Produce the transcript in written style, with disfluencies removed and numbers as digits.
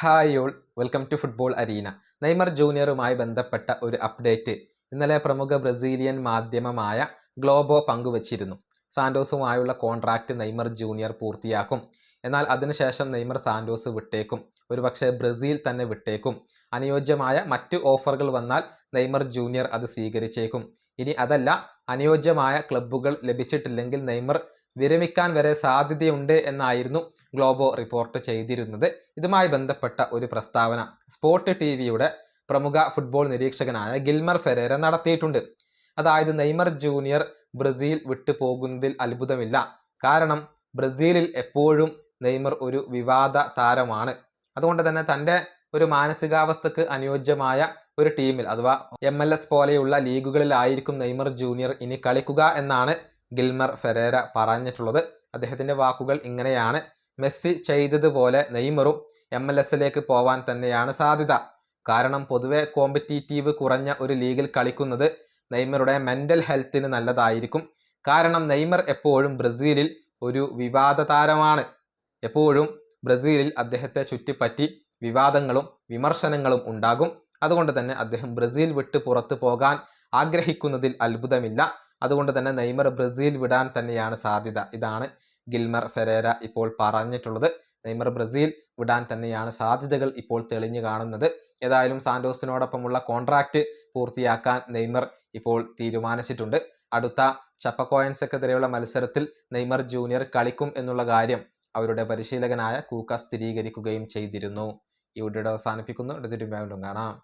Hi all, welcome to football arena. Neymar ജൂനിയറുമായി ബന്ധപ്പെട്ട ഒരു അപ്ഡേറ്റ് ഇന്നലെ പ്രമുഖ ബ്രസീലിയൻ മാധ്യമമായ ഗ്ലോബോ പങ്കുവച്ചിരുന്നു. സാന്റോസുമായുള്ള കോൺട്രാക്റ്റ് നെയ്മർ ജൂനിയർ പൂർത്തിയാക്കും. എന്നാൽ അതിനുശേഷം നെയ്മർ സാന്റോസ് വിട്ടേക്കും. ഒരുപക്ഷെ ബ്രസീൽ തന്നെ വിട്ടേക്കും. അനുയോജ്യമായ മറ്റു ഓഫറുകൾ വന്നാൽ നെയ്മർ ജൂനിയർ അത് സ്വീകരിച്ചേക്കും. ഇനി അതല്ല, അനുയോജ്യമായ ക്ലബ്ബുകൾ ലഭിച്ചിട്ടില്ലെങ്കിൽ നെയ്മർ വിരമിക്കാൻ വരെ സാധ്യതയുണ്ട് എന്നായിരുന്നു ഗ്ലോബോ റിപ്പോർട്ട് ചെയ്തിരുന്നത്. ഇതുമായി ബന്ധപ്പെട്ട ഒരു പ്രസ്താവന സ്പോർട്ട് ടിവിയുടെ പ്രമുഖ ഫുട്ബോൾ നിരീക്ഷകനായ ഗിൽമർ ഫെരേര നടത്തിയിട്ടുണ്ട്. അതായത് നെയ്മർ ജൂനിയർ ബ്രസീൽ വിട്ടു പോകുന്നതിൽ അത്ഭുതമില്ല. കാരണം ബ്രസീലിൽ എപ്പോഴും നെയ്മർ ഒരു വിവാദ താരമാണ്. അതുകൊണ്ട് തന്നെ തൻ്റെ ഒരു മാനസികാവസ്ഥക്ക് അനുയോജ്യമായ ഒരു ടീമിൽ അഥവാ MLS പോലെയുള്ള ലീഗുകളിലായിരിക്കും നെയ്മർ ജൂനിയർ ഇനി കളിക്കുക എന്നാണ് ഗിൽമർ ഫെരേര പറഞ്ഞിട്ടുള്ളത്. അദ്ദേഹത്തിൻ്റെ വാക്കുകൾ ഇങ്ങനെയാണ്: മെസ്സി ചെയ്തതുപോലെ നെയ്മറും MLS പോവാൻ തന്നെയാണ് സാധ്യത. കാരണം പൊതുവെ കോമ്പറ്റീറ്റീവ് കുറഞ്ഞ ഒരു ലീഗിൽ കളിക്കുന്നത് നെയ്മറുടെ മെൻ്റൽ ഹെൽത്തിന് നല്ലതായിരിക്കും. കാരണം നെയ്മർ എപ്പോഴും ബ്രസീലിൽ ഒരു വിവാദ താരമാണ്. എപ്പോഴും ബ്രസീലിൽ അദ്ദേഹത്തെ ചുറ്റിപ്പറ്റി വിവാദങ്ങളും വിമർശനങ്ങളും ഉണ്ടാകും. അതുകൊണ്ട് തന്നെ അദ്ദേഹം ബ്രസീൽ വിട്ട് പുറത്തു പോകാൻ ആഗ്രഹിക്കുന്നതിൽ അത്ഭുതമില്ല. അതുകൊണ്ട് തന്നെ നെയ്മർ ബ്രസീൽ വിടാൻ തന്നെയാണ് സാധ്യത. ഇതാണ് ഗിൽമർ ഫെരേര ഇപ്പോൾ പറഞ്ഞിട്ടുള്ളത്. നെയ്മർ ബ്രസീൽ വിടാൻ തന്നെയാണ് സാധ്യതകൾ ഇപ്പോൾ തെളിഞ്ഞു കാണുന്നത്. ഏതായാലും സാന്റോസിനോടൊപ്പമുള്ള കോൺട്രാക്റ്റ് പൂർത്തിയാക്കാൻ നെയ്മർ ഇപ്പോൾ തീരുമാനിച്ചിട്ടുണ്ട്. അടുത്ത ചപ്പക്കോയൻസിനെതിരെയുള്ള മത്സരത്തിൽ നെയ്മർ ജൂനിയർ കളിക്കും എന്നുള്ള കാര്യം അവരുടെ പരിശീലകനായ കൂക്ക സ്ഥിരീകരിക്കുകയും ചെയ്തിരുന്നു. ഈ വീഡിയോ അവസാനിപ്പിക്കുന്നു. കാണാം.